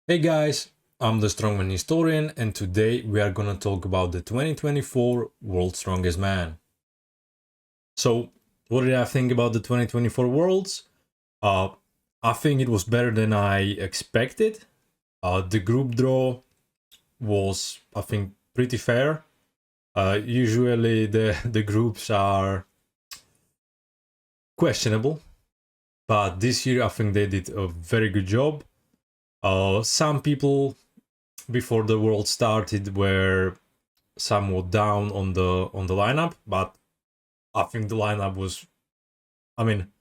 Hey guys, I'm the Strongman Historian, and today we are gonna talk about the 2024 World's Strongest Man. So, what did I think about the 2024 Worlds? I think it was better than I expected. The group draw was, I think, pretty fair. Usually the groups are questionable, but this year I think they did a very good job. Some people before the world started were somewhat down on the lineup, but I think the lineup was, I mean,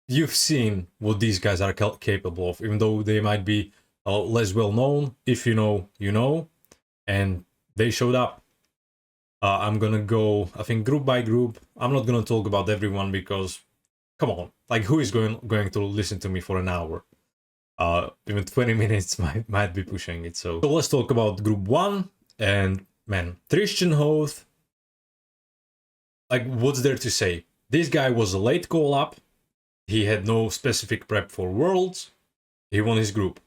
you've seen what these guys are capable of, even though they might be less well known. If you know, you know, and they showed up. I'm gonna go, I think, group by group. I'm not gonna talk about everyone because, come on, like who is going to listen to me for an hour? Even 20 minutes might be pushing it. So let's talk about group one. And man, Tristan Hoth, like what's there to say? This guy was a late call up. He had no specific prep for Worlds. He won his group.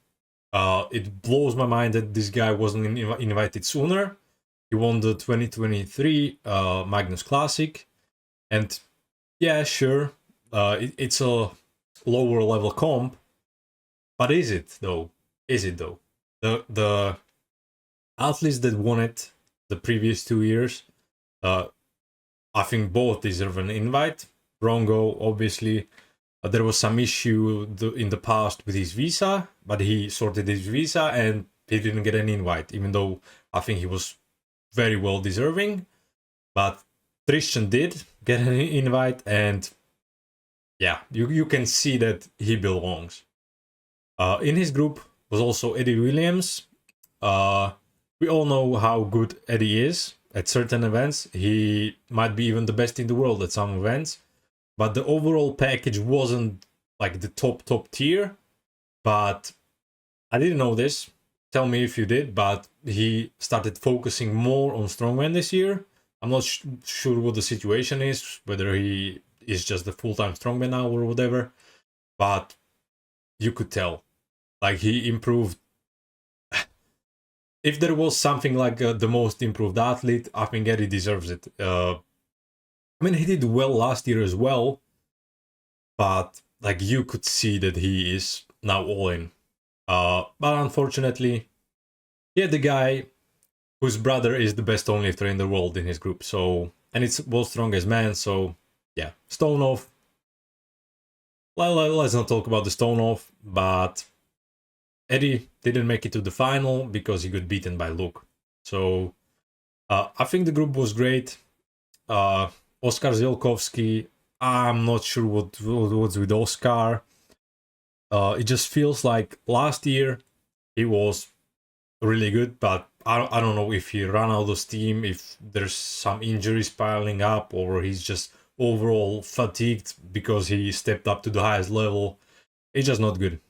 It blows my mind that this guy wasn't invited sooner. He won the 2023 Magnus Classic. And yeah, sure, it's a lower level comp. But is it though? Is it though? The athletes that won it the previous 2 years, I think both deserve an invite. Rongo, obviously, there was some issue in the past with his visa, but he sorted his visa and he didn't get an invite, even though I think he was very well deserving. But Tristan did get an invite, and yeah, you can see that he belongs. In his group was also Eddie Williams. We all know how good Eddie is at certain events. He might be even the best in the world at some events, but the overall package wasn't like the top tier. But I didn't know this. Tell me if you did, but he started focusing more on strongman this year. I'm not sure what the situation is, whether he is just the full-time strongman now or whatever, but you could tell. Like he improved. If there was something like the most improved athlete, I think Eddie deserves it. I mean, he did well last year as well, but like you could see that he is now all in. But unfortunately, yeah, the guy whose brother is the best onlifter in the world in his group. So, and it's World's Strongest Man. So, yeah, stone off. Let's not talk about the stone off, but Eddie didn't make it to the final because he got beaten by Luke. So, I think the group was great. Oscar Zielkowski, I'm not sure what's with Oscar. It just feels like last year he was really good, but I don't know if he ran out of steam, if there's some injuries piling up, or he's just overall fatigued because he stepped up to the highest level. It's just not good,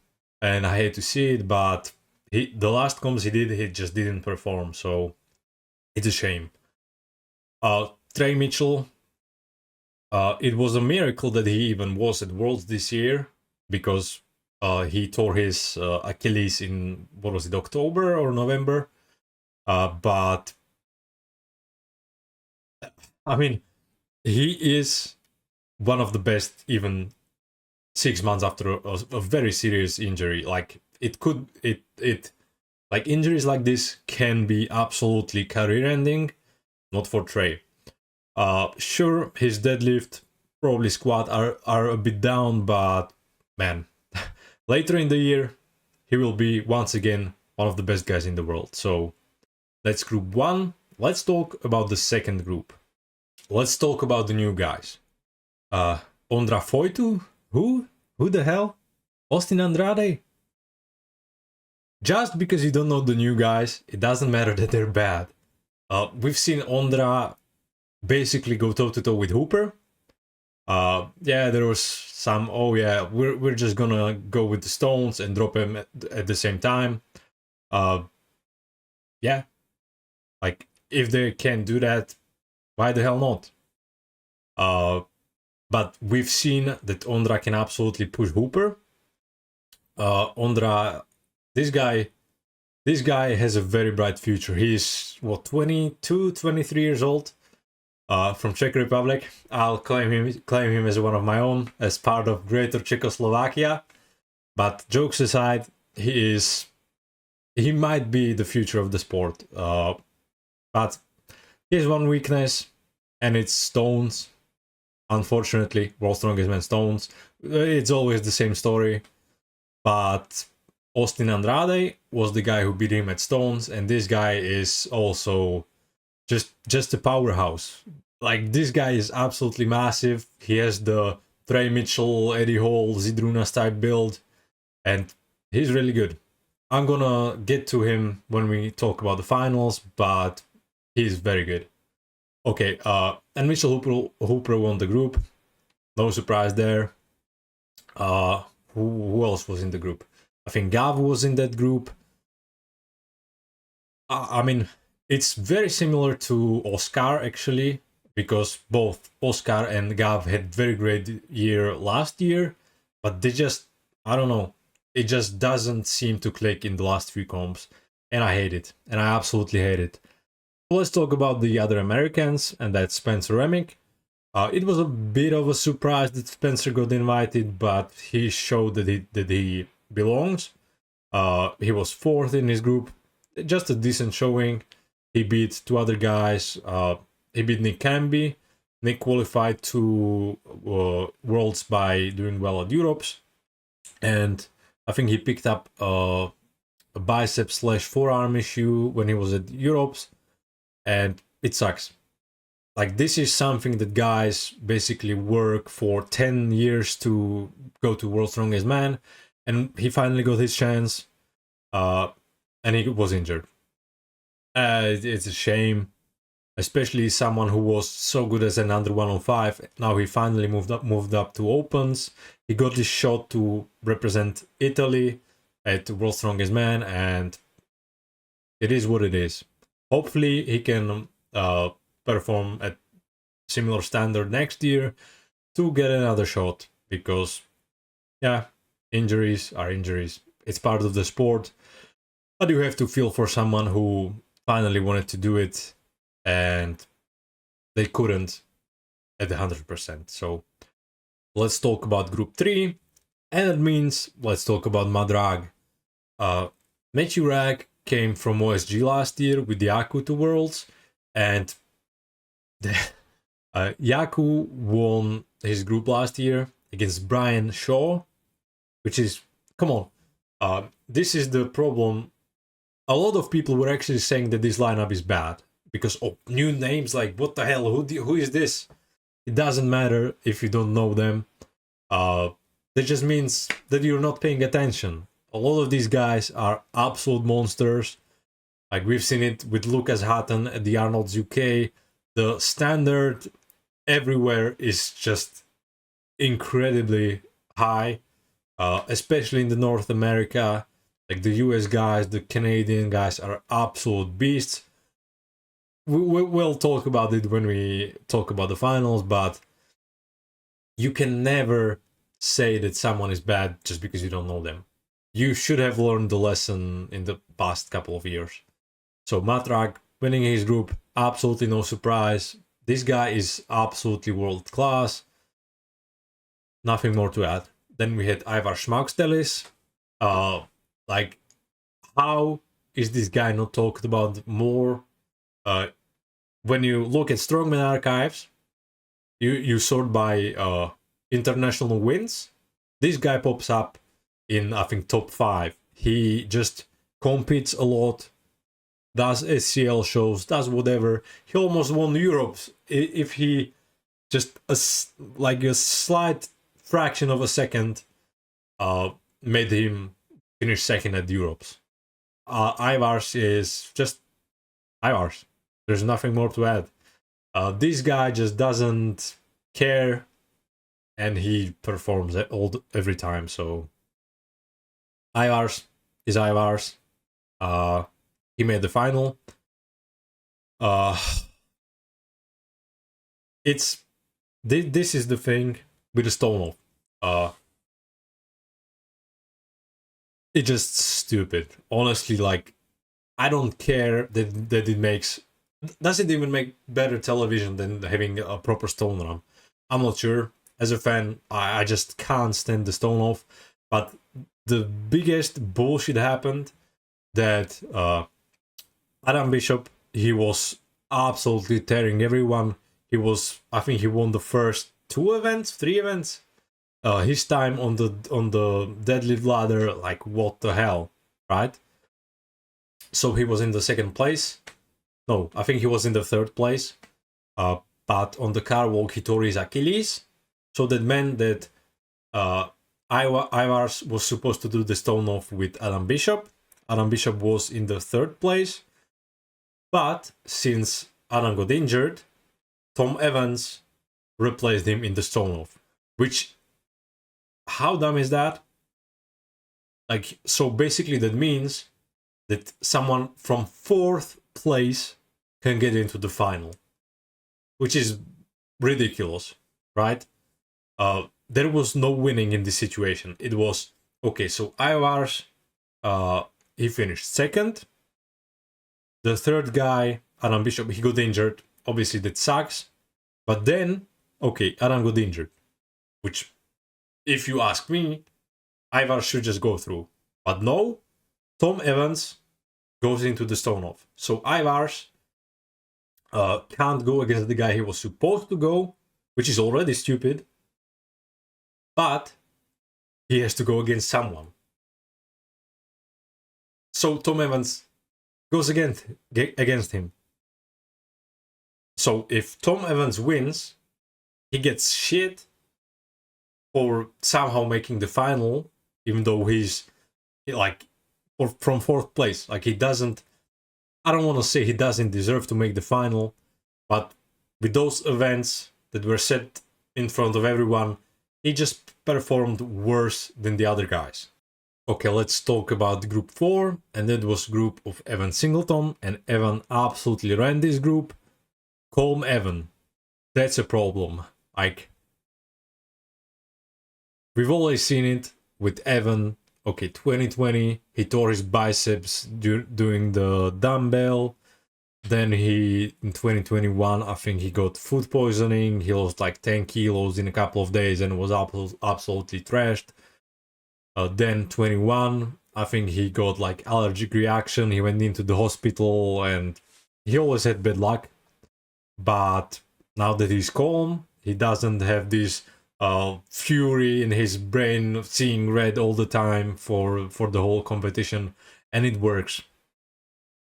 and I hate to see it, but the last comps he did, he just didn't perform, so it's a shame. Trey Mitchell, it was a miracle that he even was at Worlds this year because he tore his Achilles in, what was it, October or November? But I mean, he is one of the best even 6 months after a very serious injury. Like like injuries like this can be absolutely career ending. Not for Trey. Sure, his deadlift, probably squat are a bit down, but man, later in the year, he will be once again one of the best guys in the world. So that's group one. Let's talk about the second group. Let's talk about the new guys. Ondra Foitu? Who? Who the hell? Austin Andrade? Just because you don't know the new guys, it doesn't matter that they're bad. We've seen Ondra basically go toe-to-toe with Hooper. Yeah, there was some, oh yeah, we're just gonna go with the stones and drop him at the same time. Yeah, like if they can do that, why the hell not? But we've seen that Ondra can absolutely push Hooper. Ondra This guy has a very bright future. He's what, 22, 23 years old. From Czech Republic. I'll claim him as one of my own, as part of Greater Czechoslovakia. But jokes aside, he might be the future of the sport. But he has one weakness, and it's stones. Unfortunately, World's Strongest Man stones. It's always the same story. But Austin Andrade was the guy who beat him at stones, and this guy is also just a powerhouse. Like, this guy is absolutely massive. He has the Trey Mitchell, Eddie Hall, Zydrunas type build, and he's really good. I'm gonna get to him when we talk about the finals, but he's very good. Okay, and Mitchell Hooper won the group. No surprise there. Who else was in the group? I think Gav was in that group. I mean, it's very similar to Oscar, actually, because both Oscar and Gav had very great year last year, but they just, I don't know, it just doesn't seem to click in the last few comps, and I hate it, and I absolutely hate it. Let's talk about the other Americans, and that's Spencer Remick. It was a bit of a surprise that Spencer got invited, but he showed that he belongs. He was fourth in his group, just a decent showing. He beat two other guys. He beat Nick Camby. Nick qualified to Worlds by doing well at Europes, and I think he picked up a bicep/forearm issue when he was at Europes, and it sucks. Like, this is something that guys basically work for 10 years to go to World's Strongest Man, and he finally got his chance, and he was injured. It's a shame, especially someone who was so good as an under 105. Now he finally moved up to opens. He got this shot to represent Italy at World's Strongest Man, and it is what it is. Hopefully he can perform at similar standard next year to get another shot, because yeah, injuries are injuries. It's part of the sport. But you have to feel for someone who finally wanted to do it and they couldn't at 100%. So let's talk about Group 3, and that means let's talk about Madrag. Matthew Rag came from OSG last year with Yaku to Worlds, and Yaku won his group last year against Brian Shaw, which is, come on, this is the problem. A lot of people were actually saying that this lineup is bad because new names, like, what the hell, who is this? It doesn't matter if you don't know them. That just means that you're not paying attention. A lot of these guys are absolute monsters. Like, we've seen it with Lucas Hatton at the Arnold's UK. The standard everywhere is just incredibly high, especially in the North America. Like, the US guys, the Canadian guys are absolute beasts. We'll talk about it when we talk about the finals, but you can never say that someone is bad just because you don't know them. You should have learned the lesson in the past couple of years. So Matrag winning his group, absolutely no surprise. This guy is absolutely world class. Nothing more to add. Then we had Ivar Schmaukstelis. Like, how is this guy not talked about more? When you look at Strongman archives, you sort by international wins. This guy pops up in, I think, top 5. He just competes a lot, does SCL shows, does whatever. He almost won Europe if he just a slight fraction of a second made him finish second at Europes. Ivars is just Ivars. There's nothing more to add. This guy just doesn't care, and he performs every time. So Ivars is Ivars. He made the final. This is the thing with the Stonov. it's just stupid. Honestly, like, I don't care that it makes... Does it even make better television than having a proper stone run? I'm not sure. As a fan, I just can't stand the stone off. But the biggest bullshit happened that Adam Bishop, he was absolutely tearing everyone. I think he won the first 3 events. His time on the deadlift ladder, like, what the hell, right? So he was in the second place. No, I think he was in the third place. But on the car walk, he tore his Achilles. So that meant that Ivars was supposed to do the stone off with Adam Bishop. Adam Bishop was in the third place. But since Adam got injured, Tom Evans replaced him in the stone off. Which, how dumb is that? Like, so basically that means that someone from 4th place can get into the final, which is ridiculous, right? There was no winning in this situation. It was, okay, so Ivars, he finished 2nd. The third guy, Adam Bishop, he got injured. Obviously, that sucks. But then, okay, Adam got injured, which, if you ask me, Ivars should just go through. But no, Tom Evans goes into the stone off. So Ivars can't go against the guy he was supposed to go, which is already stupid. But he has to go against someone. So Tom Evans goes against him. So if Tom Evans wins, he gets shit for somehow making the final, even though he's like from 4th place. Like, he doesn't, I don't want to say he doesn't deserve to make the final, but with those events that were set in front of everyone, he just performed worse than the other guys. Okay, let's talk about group 4, and that was group of Evan Singleton, and Evan absolutely ran this group. Calm Evan. That's a problem. Like, we've always seen it with Evan. Okay, 2020, he tore his biceps doing the dumbbell. Then in 2021, I think he got food poisoning. He lost like 10 kilos in a couple of days and was absolutely trashed. Then 21, I think he got like allergic reaction. He went into the hospital and he always had bad luck. But now that he's calm, he doesn't have this fury in his brain, seeing red all the time for the whole competition, and it works.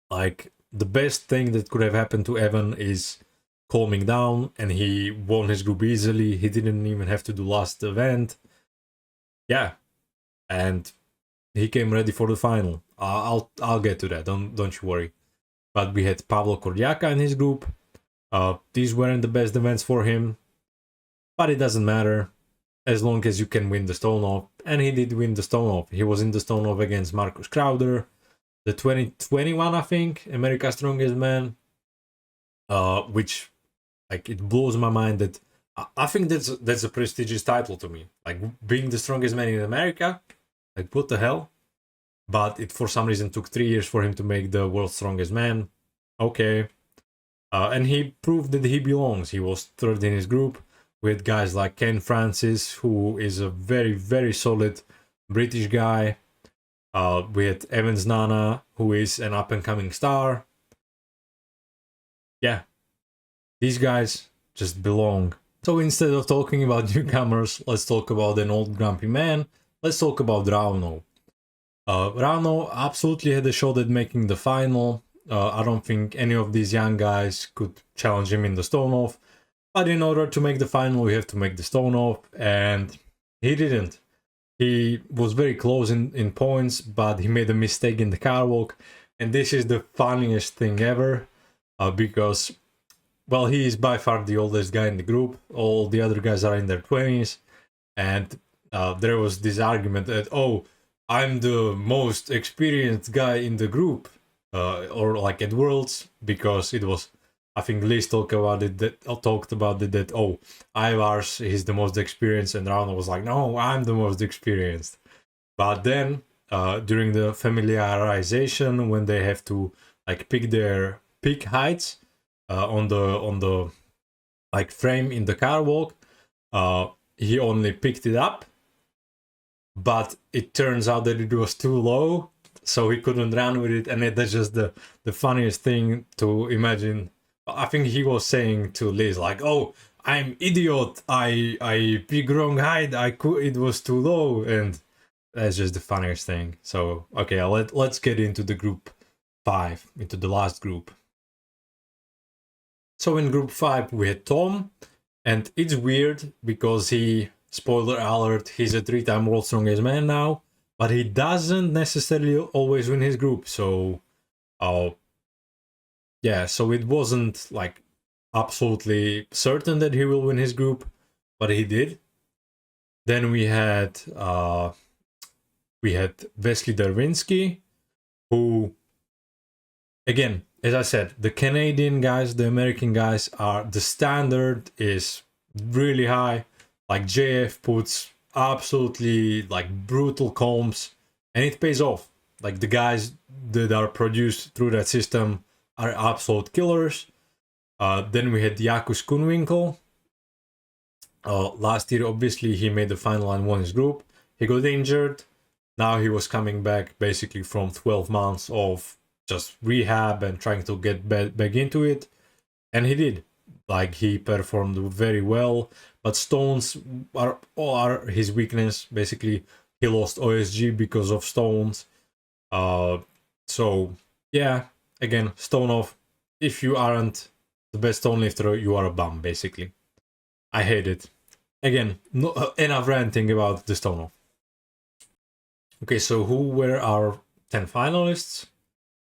Like, the best thing that could have happened to Evan is calming down, and he won his group easily. He didn't even have to do last event. Yeah, and he came ready for the final. I'll get to that. Don't you worry. But we had Pablo Cordiaca in his group. These weren't the best events for him, but it doesn't matter as long as you can win the stone off. And he did win the stone off. He was in the stone off against Marcus Crowder, the 2021, I think, America's Strongest Man, which, like, it blows my mind that I think that's a prestigious title to me. Like, being the strongest man in America, like, what the hell? But it for some reason took 3 years for him to make the world's strongest man. Okay. And he proved that he belongs. He was 3rd in his group with guys like Ken Francis, who is a very, very solid British guy. With Evans Nana, who is an up-and-coming star. Yeah, these guys just belong. So instead of talking about newcomers, let's talk about an old grumpy man. Let's talk about Rauno. Rauno absolutely had a shot at making the final. I don't think any of these young guys could challenge him in the stone off. But in order to make the final, we have to make the stone off, and he didn't. He was very close in points, but he made a mistake in the car walk. And this is the funniest thing ever, because, well, he is by far the oldest guy in the group. All the other guys are in their 20s. And there was this argument that, oh, I'm the most experienced guy in the group, or like at Worlds, because it was, I think Liz talked about it, that oh, Ivars is the most experienced, and Rauno was like, no, I'm the most experienced. But then during the familiarization, when they have to like pick their peak heights on the like frame in the car walk, he only picked it up, but it turns out that it was too low, so he couldn't run with it. And that's just the funniest thing to imagine. I think he was saying to Liz like, "Oh, I'm idiot. I picked wrong height. It was too low." And that's just the funniest thing. So okay, let's get into the group 5, into the last group. So in group 5 we had Tom, and it's weird because spoiler alert, he's a 3-time world strongest man now, but he doesn't necessarily always win his group. So yeah, so it wasn't like absolutely certain that he will win his group, but he did. Then we had Wesley Derwinski, who, again, as I said, the Canadian guys, the American guys, the standard is really high. Like JF puts absolutely like brutal comps, and it pays off. Like the guys that are produced through that system are absolute killers. Then we had Jakus Kunwinkel. Last year, obviously, he made the final and won his group. He got injured. Now he was coming back basically from 12 months of just rehab and trying to get back into it. And he did. Like, he performed very well. But stones are his weakness. Basically, he lost OSG because of stones. So, yeah, again, stone off. If you aren't the best stone lifter, you are a bum, basically. I hate it. Again, enough ranting about the stone off. Okay, so who were our 10 finalists?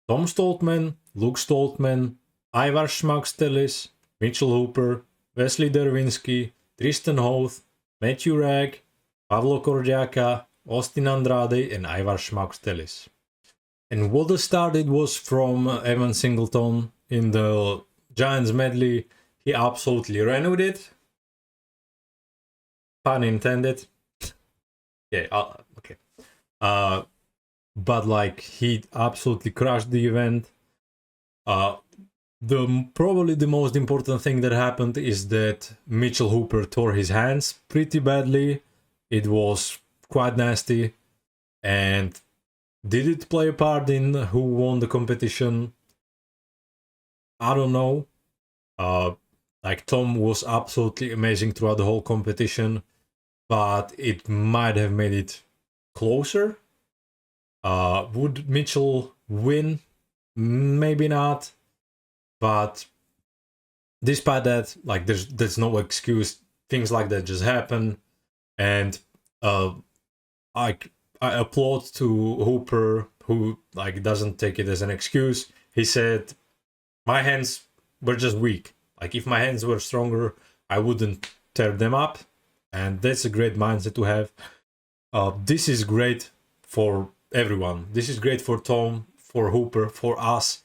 Tom Stoltman, Luke Stoltman, Ivar Schmackstellis, Mitchell Hooper, Wesley Derwinski, Tristan Hoth, Matthew Ragg, Pavlo Kordiaka, Austin Andrade, and Ivar Schmackstellis. And what started was from Evan Singleton in the Giants medley. He absolutely ran with it. Pun intended. Yeah, okay. But like, he absolutely crushed the event. Probably the most important thing that happened is that Mitchell Hooper tore his hands pretty badly. It was quite nasty. And did it play a part in who won the competition? I don't know. Like, Tom was absolutely amazing throughout the whole competition, but it might have made it closer. Would Mitchell win? Maybe not. But despite that, like, there's no excuse. Things like that just happen. And I applaud to Hooper, who like doesn't take it as an excuse. He said, my hands were just weak. Like, if my hands were stronger, I wouldn't tear them up. And that's a great mindset to have. This is great for everyone. This is great for Tom, for Hooper, for us,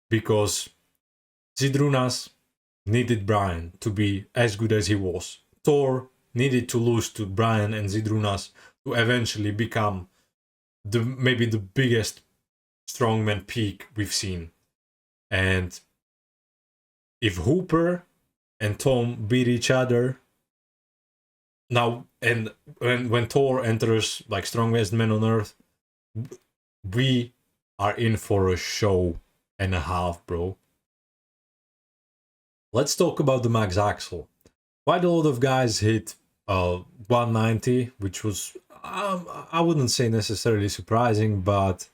because Zydrunas needed Brian to be as good as he was. Thor needed to lose to Brian and Zydrunas to eventually become maybe the biggest strongman peak we've seen. And if Hooper and Tom beat each other now, and when Thor enters like strongest man on earth, we are in for a show and a half, bro. Let's talk about the max axle. Quite a lot of guys hit 190, which was, I wouldn't say necessarily surprising, but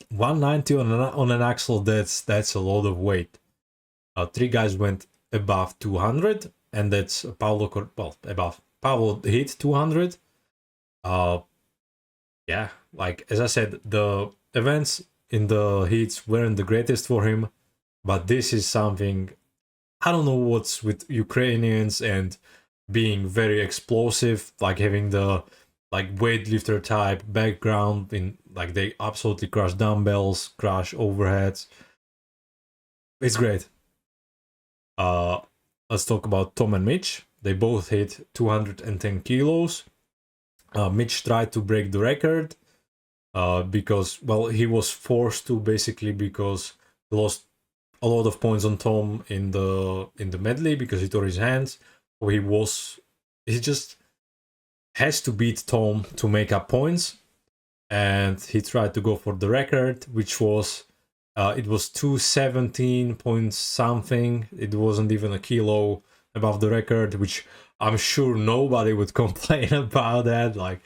190 on an axle, that's a lot of weight. 3 guys went above 200, and that's above. Pablo hit 200. Yeah, like, as I said, the events in the heats weren't the greatest for him, but this is something, I don't know what's with Ukrainians and being very explosive, like having the like weightlifter type background, in like they absolutely crush dumbbells, crush overheads. It's great. Let's talk about Tom and Mitch. They both hit 210 kilos. Mitch tried to break the record because, well, he was forced to, basically, because he lost a lot of points on Tom in the medley because he tore his hands. So he just has to beat Tom to make up points, and he tried to go for the record, which was it was 217 point something. It wasn't even a kilo above the record, which I'm sure nobody would complain about that. Like,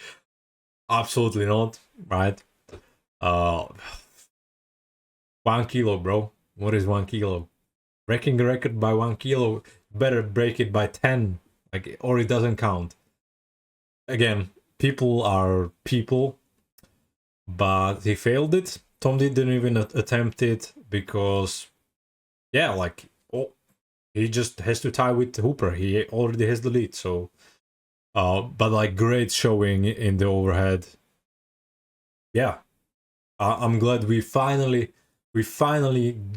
absolutely not, right? 1 kilo, bro. What is 1 kilo? Breaking the record by 1 kilo, better break it by 10, like, or it doesn't count. Again, people are people, but he failed it. Tom didn't even attempt it because, yeah, like, he just has to tie with Hooper. He already has the lead, so. But like, great showing in the overhead. Yeah, I'm glad we finally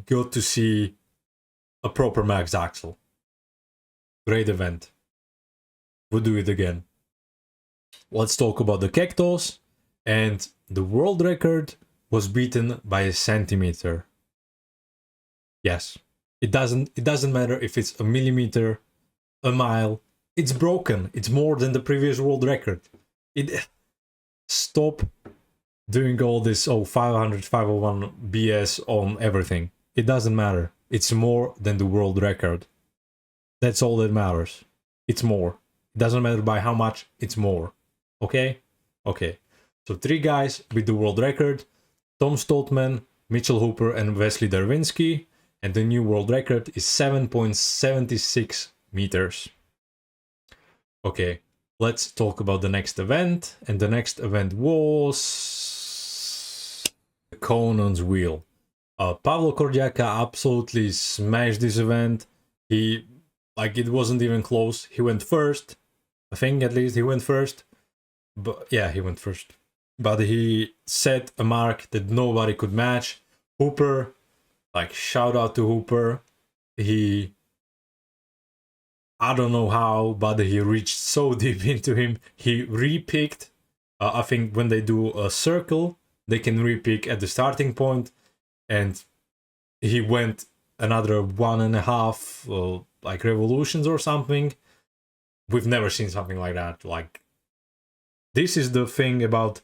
got to see a proper max axle. Great event. We'll do it again. Let's talk about the Cactus, and the world record was beaten by a centimeter. Yes, it doesn't matter if it's a millimeter, a mile. It's broken. It's more than the previous world record. Stop doing all this 500, 501 BS on everything. It doesn't matter. It's more than the world record. That's all that matters. It's more. It doesn't matter by how much, it's more. Okay? Okay. So 3 guys with the world record: Tom Stoltman, Mitch Hooper, and Wesley Darwinski. And the new world record is 7.76 meters. Okay, let's talk about the next event. And the next event was the Conan's Wheel. Pavlo Kordiaka absolutely smashed this event. It wasn't even close. He went first. I think, at least, he went first. But yeah, he went first. But he set a mark that nobody could match. Hooper, like, shout out to Hooper. I don't know how, but he reached so deep into him. He re-picked. I think when they do a circle, they can re-pick at the starting point, and he went another 1.5 like revolutions or something. We've never seen something like that. Like, this is the thing about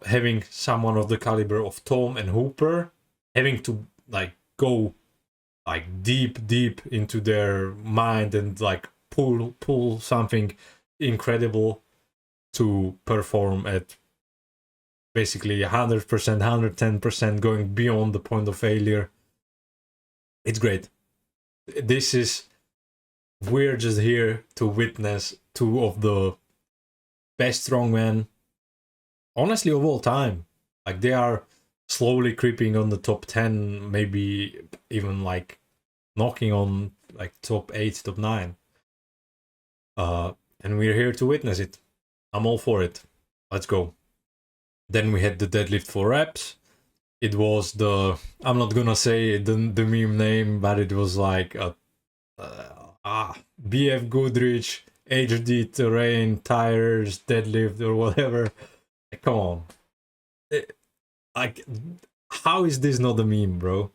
having someone of the caliber of Tom and Hooper, having to, like, go, like, deep into their mind and, like, pull something incredible to perform at basically 100%, 110%, going beyond the point of failure. It's great. We're just here to witness 2 of the best strongmen, honestly, of all time. Like, they are slowly creeping on the top 10, maybe even, like, knocking on, like, top 8, top 9. And we're here to witness it. I'm all for it. Let's go. Then we had the deadlift for reps. It was I'm not gonna say the meme name, but it was like BF Goodrich HD terrain tires deadlift or whatever. Come on. Like, how is this not a meme, bro?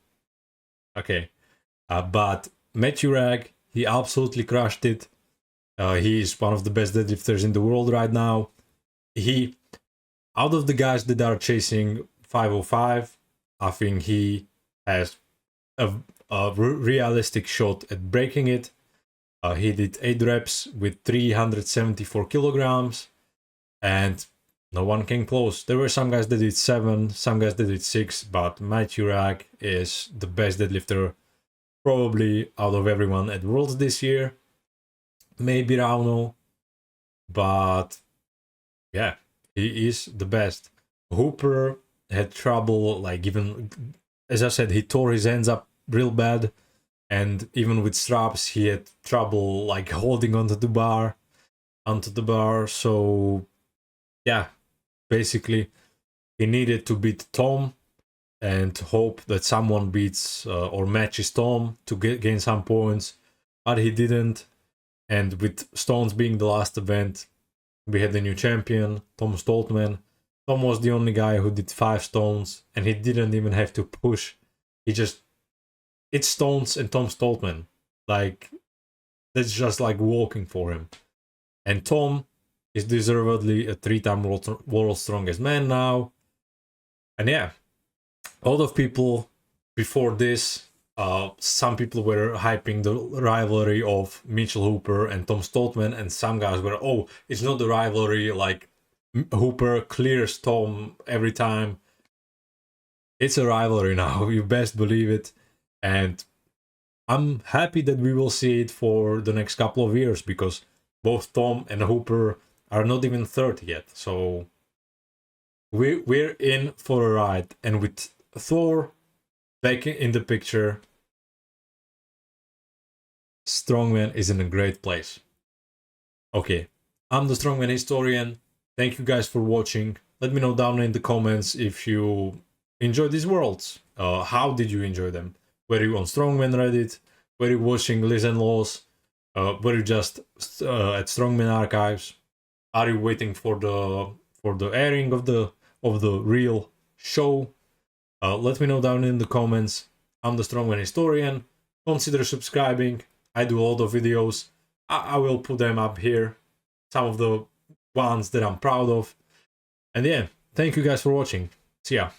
Okay. But Matthew Rag, he absolutely crushed it. He is one of the best deadlifters in the world right now. Out of the guys that are chasing 505, I think he has a realistic shot at breaking it. He did 8 reps with 374 kilograms, and no one came close. There were some guys that did 7, some guys that did 6, but Matthew Rag is the best deadlifter probably out of everyone at Worlds this year. Maybe Rauno, but yeah, he is the best. Hooper had trouble, like, even, as I said, he tore his hands up real bad, and even with straps he had trouble, like, holding onto the bar. So yeah, basically he needed to beat Tom and hope that someone beats or matches Tom to gain some points, but he didn't. And with Stones being the last event, We had the new champion, Tom Stoltman. Tom was the only guy who did 5 stones, and he didn't even have to push. He just, it's stones and Tom Stoltman. Like, that's just like walking for him. And Tom is deservedly a 3-time world's strongest man now. And yeah, a lot of people before this, some people were hyping the rivalry of Mitch Hooper and Tom Stoltman, and some guys were, oh, it's not the rivalry, like Hooper clears Tom every time. It's a rivalry now, you best believe it. And I'm happy that we will see it for the next couple of years, because both Tom and Hooper are not even 30 yet. So we're in for a ride. And with Thor back in the picture, Strongman is in a great place. Okay, I'm the Strongman Historian. Thank you guys for watching. Let me know down in the comments if you enjoyed these worlds. How did you enjoy them? Were you on Strongman Reddit? Were you watching Liz and Laws? Were you just at Strongman Archives? Are you waiting for the airing of the real show? Let me know down in the comments. I'm the Strongman Historian. Consider subscribing. I do a lot of videos. I will put them up here. Some of the ones that I'm proud of. And yeah, thank you guys for watching. See ya.